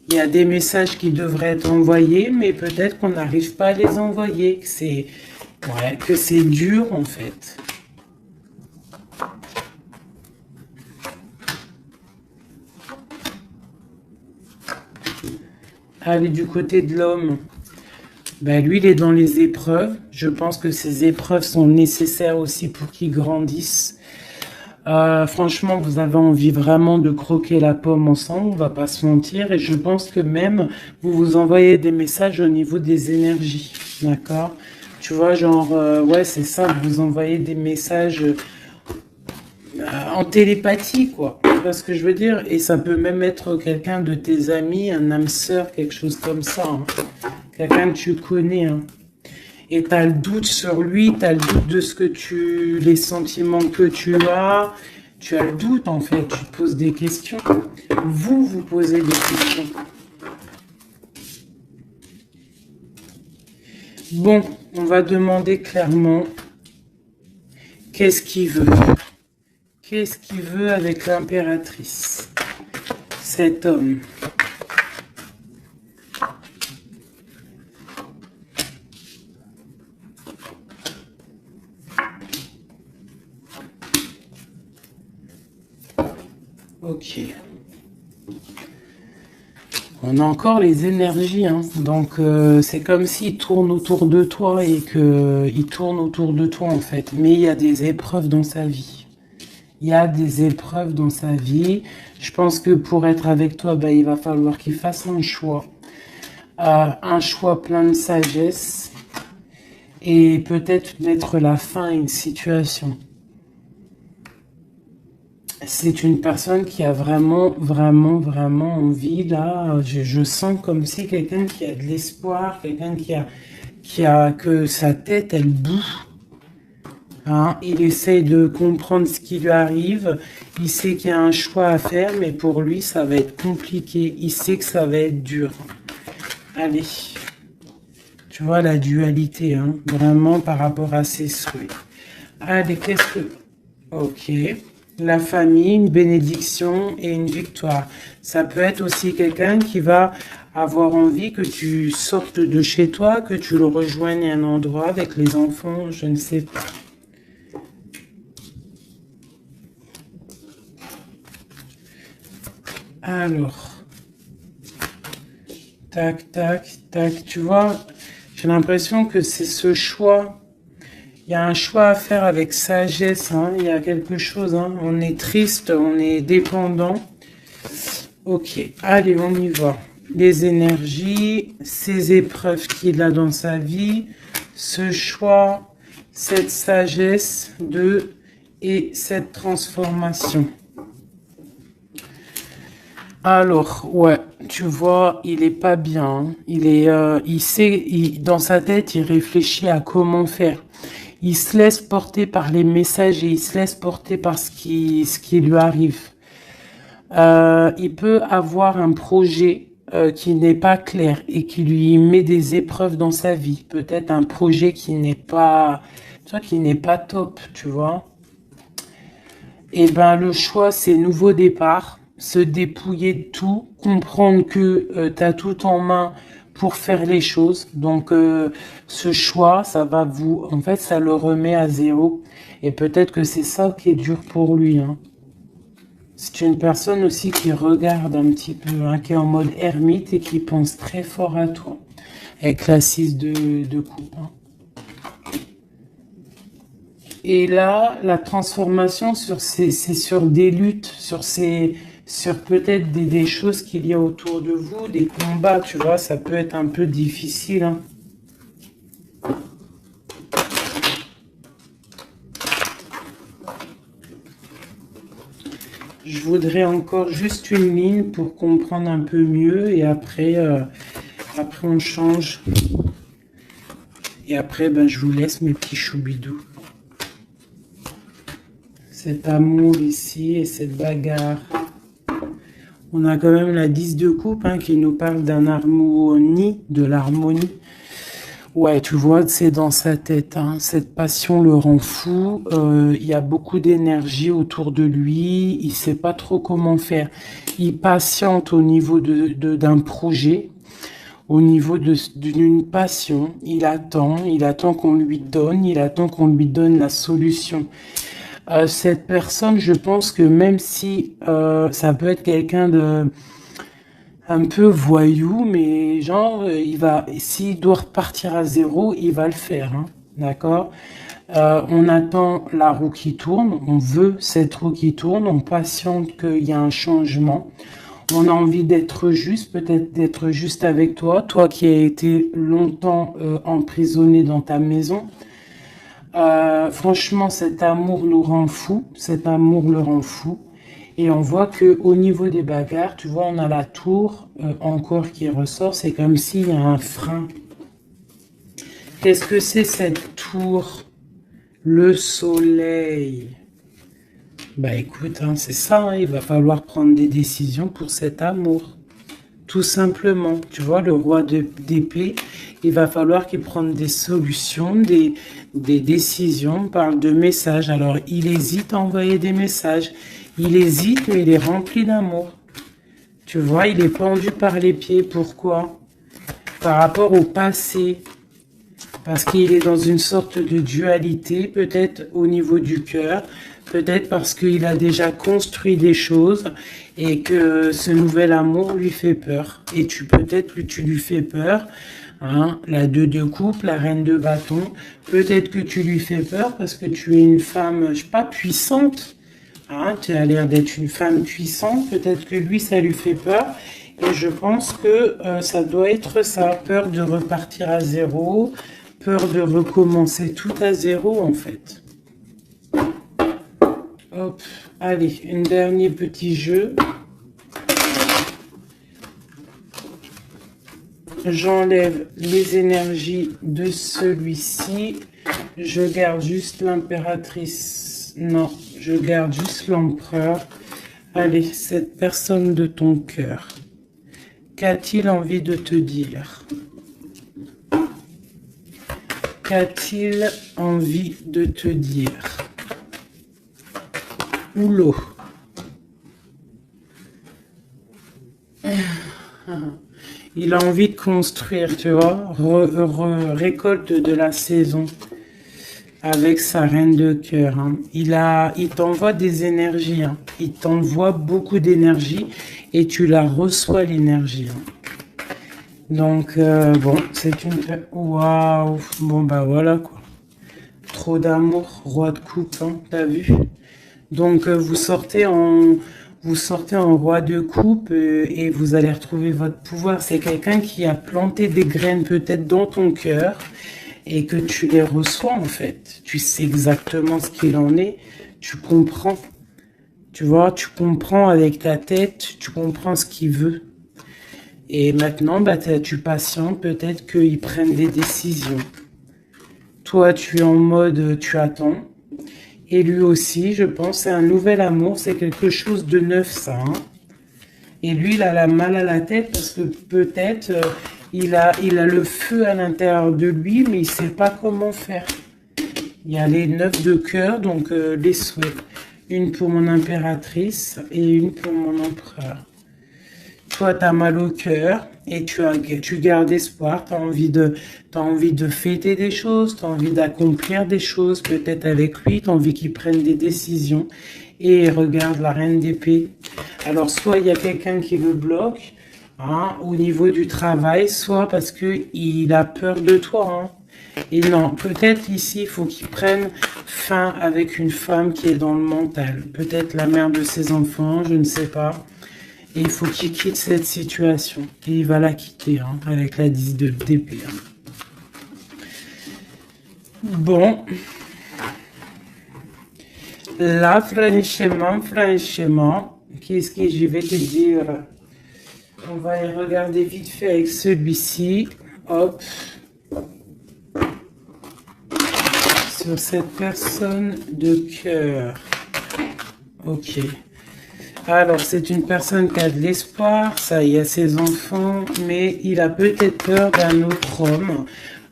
Il y a des messages qui devraient être envoyés, mais peut-être qu'on n'arrive pas à les envoyer, que c'est dur en fait. Allez, du côté de l'homme, ben, lui, il est dans les épreuves. Je pense que ces épreuves sont nécessaires aussi pour qu'il grandisse. Franchement, vous avez envie vraiment de croquer la pomme ensemble, on va pas se mentir. Et je pense que même, vous vous envoyez des messages au niveau des énergies, d'accord? Tu vois, genre, ouais, c'est ça, vous envoyez des messages en télépathie, quoi. Tu vois ce que je veux dire? Et ça peut même être quelqu'un de tes amis, un âme sœur, quelque chose comme ça. Hein. Quelqu'un que tu connais, hein. Et tu as le doute sur lui, tu as le doute de ce que les sentiments que tu as le doute en fait, tu te poses des questions. Vous posez des questions. Bon, on va demander clairement qu'est-ce qu'il veut. Qu'est-ce qu'il veut avec l'impératrice, cet homme? Ok. On a encore les énergies, hein. Donc c'est comme s'il tourne autour de toi et qu'il tourne autour de toi en fait. Mais il y a des épreuves dans sa vie. Il y a des épreuves dans sa vie. Je pense que pour être avec toi, bah, il va falloir qu'il fasse un choix. Un choix plein de sagesse. Et peut-être mettre la fin à une situation. C'est une personne qui a vraiment envie, là, je sens comme si quelqu'un qui a de l'espoir, quelqu'un que sa tête, elle bouge. Hein, il essaye de comprendre ce qui lui arrive, il sait qu'il y a un choix à faire, mais pour lui, ça va être compliqué, il sait que ça va être dur. Allez, tu vois la dualité, hein, vraiment par rapport à ses souhaits. Allez, qu'est-ce que... Ok. La famille, une bénédiction et une victoire. Ça peut être aussi quelqu'un qui va avoir envie que tu sortes de chez toi, que tu le rejoignes à un endroit avec les enfants, je ne sais pas. Alors, tac, tac, tac, tu vois, j'ai l'impression que c'est ce choix. Il y a un choix à faire avec sagesse, hein. Il y a quelque chose, hein. On est triste, on est dépendant. Ok, allez, on y va. Les énergies, ces épreuves qu'il a dans sa vie, ce choix, cette sagesse et cette transformation. Alors, ouais, tu vois, il est pas bien. Hein. Il sait, dans sa tête, il réfléchit à comment faire. Il se laisse porter par les messages et il se laisse porter par ce qui lui arrive. Il peut avoir un projet qui n'est pas clair et qui lui met des épreuves dans sa vie. Peut-être un projet qui n'est pas, top, tu vois. Et ben le choix, c'est nouveau départ, se dépouiller de tout, comprendre que tu as tout en main pour faire les choses. Donc, ce choix, ça va vous... En fait, ça le remet à zéro. Et peut-être que c'est ça qui est dur pour lui, hein. C'est une personne aussi qui regarde un petit peu, hein, qui est en mode ermite et qui pense très fort à toi. Avec la 6 de coupe, hein. Et là, la transformation c'est sur des luttes, sur peut-être des choses qu'il y a autour de vous, des combats, tu vois, ça peut être un peu difficile, hein. Je voudrais encore juste une ligne pour comprendre un peu mieux et après, après on change. Et après, ben, je vous laisse mes petits choubidous. Cet amour ici et cette bagarre. On a quand même la 10 de coupe, hein, qui nous parle d'un harmonie, de l'harmonie. Ouais, tu vois, c'est dans sa tête, hein. Cette passion le rend fou. Il y a beaucoup d'énergie autour de lui. Il sait pas trop comment faire. Il patiente au niveau d'un projet, au niveau d'une passion. Il attend qu'on lui donne, il attend qu'on lui donne la solution. Cette personne, je pense que même si ça peut être quelqu'un de un peu voyou, mais genre, s'il doit repartir à zéro, il va le faire, hein, d'accord? On attend la roue qui tourne, on veut cette roue qui tourne, on patiente qu'il y a un changement. On a envie d'être juste, peut-être d'être juste avec toi, toi qui as été longtemps emprisonné dans ta maison. Franchement, cet amour nous rend fou, cet amour le rend fou. Et on voit que au niveau des bagarres, tu vois, on a la tour encore qui ressort. C'est comme s'il y a un frein. Qu'est-ce que c'est cette tour? Le soleil. Bah écoute, hein, c'est ça, hein, il va falloir prendre des décisions pour cet amour. Tout simplement, tu vois, le roi d'épée, il va falloir qu'il prenne des solutions, des décisions, on parle de messages. Alors, il hésite à envoyer des messages. Il hésite, mais il est rempli d'amour. Tu vois, il est pendu par les pieds. Pourquoi? Par rapport au passé. Parce qu'il est dans une sorte de dualité, peut-être au niveau du cœur, peut-être parce qu'il a déjà construit des choses et que ce nouvel amour lui fait peur. Et peut-être que tu lui fais peur, hein, la 2 de coupe, la reine de bâton, peut-être que tu lui fais peur parce que tu es une femme, je sais pas, puissante, hein, tu as l'air d'être une femme puissante, peut-être que lui ça lui fait peur. Et je pense que ça doit être ça, peur de repartir à zéro, peur de recommencer tout à zéro en fait. Hop, allez, un dernier petit jeu. J'enlève les énergies de celui-ci. Je garde juste l'impératrice. Non, je garde juste l'empereur. Allez, cette personne de ton cœur. Qu'a-t-il envie de te dire? Qu'a-t-il envie de te dire? Oulot. Il a envie de construire, tu vois, récolte de la saison avec sa reine de cœur, hein. Il t'envoie des énergies, hein. Il t'envoie beaucoup d'énergie et tu la reçois l'énergie, hein. Donc, bon, c'est une... Waouh. Bon, bah voilà, quoi. Trop d'amour, roi de coupe, hein, t'as vu? Donc, vous sortez en roi de coupe et vous allez retrouver votre pouvoir. C'est quelqu'un qui a planté des graines peut-être dans ton cœur et que tu les reçois, en fait. Tu sais exactement ce qu'il en est. Tu comprends. Tu vois, tu comprends avec ta tête, tu comprends ce qu'il veut. Et maintenant, bah, tu patientes, peut-être qu'ils prennent des décisions. Toi, tu es en mode, tu attends. Et lui aussi, je pense, c'est un nouvel amour, c'est quelque chose de neuf, ça, hein. Et lui, il a la mal à la tête parce que peut-être, il a le feu à l'intérieur de lui, mais il ne sait pas comment faire. Il y a les 9 de cœur, donc les souhaits. Une pour mon impératrice et une pour mon empereur. toi, tu as mal au cœur et tu gardes espoir, tu as envie de fêter des choses, tu as envie d'accomplir des choses, peut-être avec lui, tu as envie qu'il prenne des décisions. Et regarde la reine d'épée. Alors, soit il y a quelqu'un qui le bloque hein, au niveau du travail, soit parce qu'il a peur de toi. Hein. Et non, peut-être ici, il faut qu'il prenne fin avec une femme qui est dans le mental. Peut-être la mère de ses enfants, je ne sais pas. Et il faut qu'il quitte cette situation. Et il va la quitter hein, avec la 10 d'épée. Hein. Bon. Là, franchement, qu'est-ce que je vais te dire? On va y regarder vite fait avec celui-ci. Hop. Sur cette personne de cœur. Ok. Alors, c'est une personne qui a de l'espoir, ça, il y a ses enfants, mais il a peut-être peur d'un autre homme.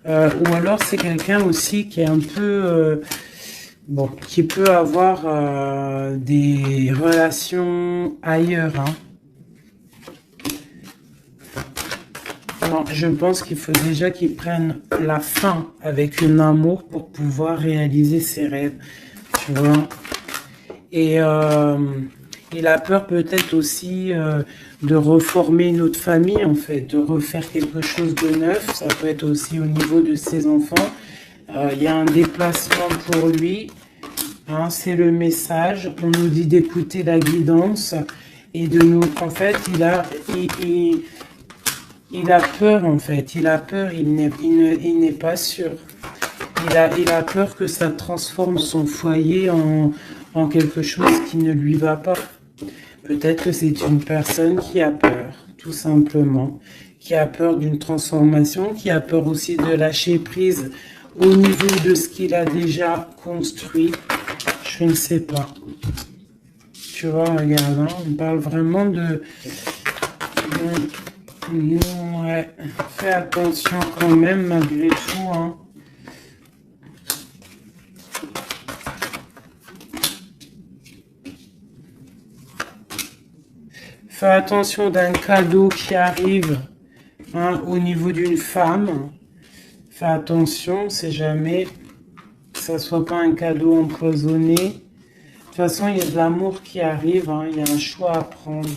Ou alors, c'est quelqu'un aussi qui est un peu... bon, qui peut avoir des relations ailleurs. Hein. Non, je pense qu'il faut déjà qu'il prenne la fin avec un amour pour pouvoir réaliser ses rêves. Tu vois. Et il a peur peut-être aussi de reformer une autre famille, en fait, de refaire quelque chose de neuf. Ça peut être aussi au niveau de ses enfants. Il y a un déplacement pour lui. Hein, c'est le message. On nous dit d'écouter la guidance et de nous. En fait, il a peur. En fait, il a peur. Il n'est pas sûr. Il a peur que ça transforme son foyer en quelque chose qui ne lui va pas. Peut-être que c'est une personne qui a peur, tout simplement, qui a peur d'une transformation, qui a peur aussi de lâcher prise au niveau de ce qu'il a déjà construit. Je ne sais pas. Tu vois, regarde, hein, on parle vraiment de... Ouais, fais attention quand même, malgré tout. Hein. Fais attention d'un cadeau qui arrive hein, au niveau d'une femme. Fais attention, c'est jamais... que ça soit pas un cadeau empoisonné. De toute façon, il y a de l'amour qui arrive, hein, il y a un choix à prendre.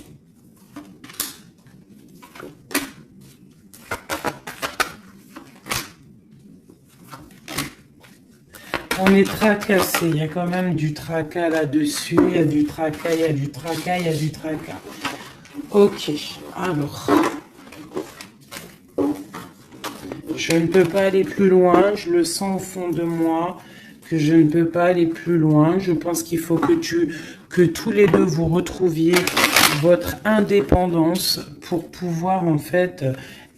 On est tracassé, il y a quand même du tracas là-dessus, il y a du tracas, il y a du tracas, il y a du tracas. Ok, alors... Je ne peux pas aller plus loin, je le sens au fond de moi, que je ne peux pas aller plus loin. Je pense qu'il faut que tous les deux vous retrouviez votre indépendance pour pouvoir en fait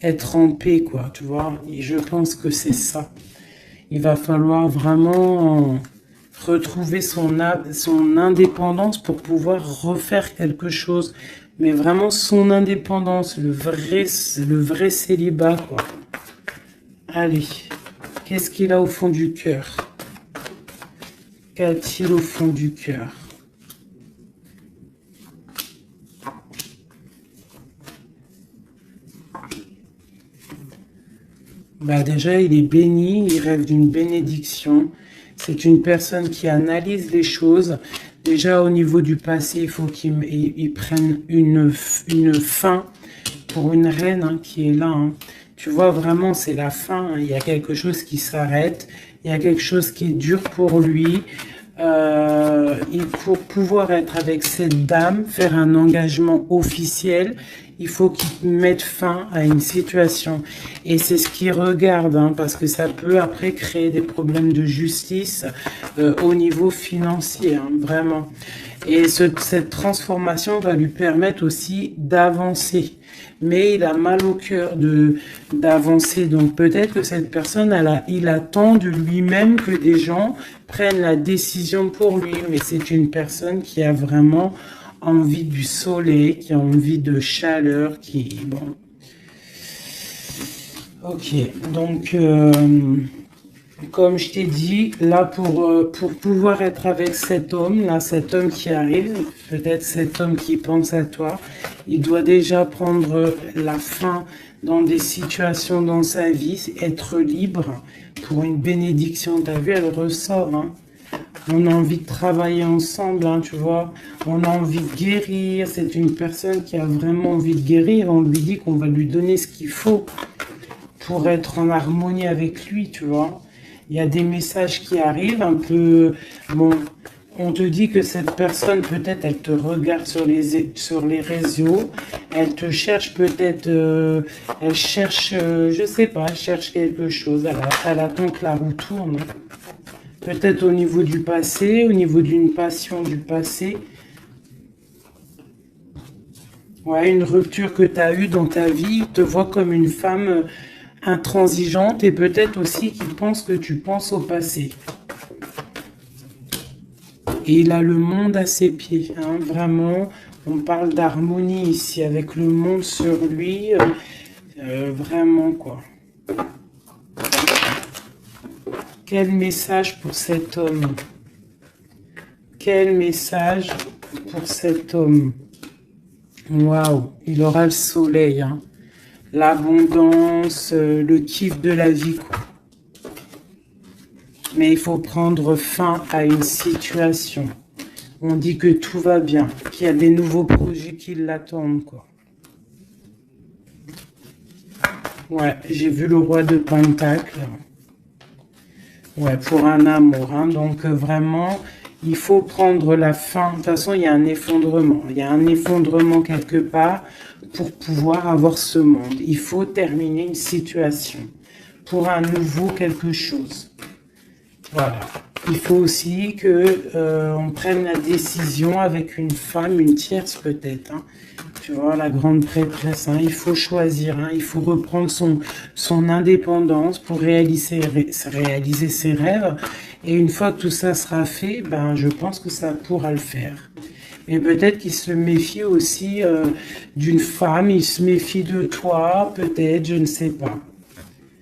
être en paix, quoi, tu vois. Et je pense que c'est ça. Il va falloir vraiment retrouver son indépendance pour pouvoir refaire quelque chose. Mais vraiment son indépendance, le vrai célibat, quoi. Allez, qu'est-ce qu'il a au fond du cœur? Qu'a-t-il au fond du cœur? Bah déjà, il est béni, il rêve d'une bénédiction. C'est une personne qui analyse les choses. Déjà, au niveau du passé, il faut qu'il prenne une fin pour une reine hein, qui est là. Hein. Tu vois, vraiment, c'est la fin. Hein. Il y a quelque chose qui s'arrête. Il y a quelque chose qui est dur pour lui. Pour pouvoir être avec cette dame, faire un engagement officiel, il faut qu'il mette fin à une situation. Et c'est ce qu'il regarde, hein, parce que ça peut après créer des problèmes de justice au niveau financier, hein, vraiment. Et cette transformation va lui permettre aussi d'avancer. Mais il a mal au cœur d'avancer. Donc peut-être que cette personne, il attend de lui-même que des gens prennent la décision pour lui. Mais c'est une personne qui a vraiment envie du soleil, qui a envie de chaleur, qui... Bon. Ok, donc... Comme je t'ai dit, là, pour pouvoir être avec cet homme, là, cet homme qui arrive, peut-être cet homme qui pense à toi, il doit déjà prendre la fin dans des situations dans sa vie, être libre pour une bénédiction. T'as vu, elle ressort, hein. On a envie de travailler ensemble, hein, tu vois. On a envie de guérir. C'est une personne qui a vraiment envie de guérir. On lui dit qu'on va lui donner ce qu'il faut pour être en harmonie avec lui, tu vois. Il y a des messages qui arrivent un peu... Bon, on te dit que cette personne, peut-être, elle te regarde sur les réseaux. Elle te cherche peut-être... elle cherche, je sais pas, elle cherche quelque chose. Elle attend que la roue tourne. Peut-être au niveau du passé, au niveau d'une passion du passé. Ouais, une rupture que tu as eue dans ta vie, te voit comme une femme intransigeante et peut-être aussi qui pense que tu penses au passé. Et il a le monde à ses pieds, hein, vraiment. On parle d'harmonie ici avec le monde sur lui, vraiment quoi. Quel message pour cet homme? Quel message pour cet homme? Waouh, il aura le soleil, hein. L'abondance, le kiff de la vie, quoi. Mais il faut prendre fin à une situation. On dit que tout va bien, qu'il y a des nouveaux projets qui l'attendent, quoi. Ouais, j'ai vu le roi de Pentacles. Ouais, pour un amour, hein. Donc vraiment, il faut prendre la fin. De toute façon, il y a un effondrement. Il y a un effondrement quelque part pour pouvoir avoir ce monde. Il faut terminer une situation pour un nouveau quelque chose. Voilà. Il faut aussi que on prenne la décision avec une femme, une tierce peut-être, hein. Tu vois, la grande prêtresse, hein. Il faut choisir, hein. Il faut reprendre son indépendance pour réaliser ses rêves. Et une fois que tout ça sera fait, ben, je pense que ça pourra le faire. Mais peut-être qu'il se méfie aussi d'une femme, il se méfie de toi, peut-être, je ne sais pas.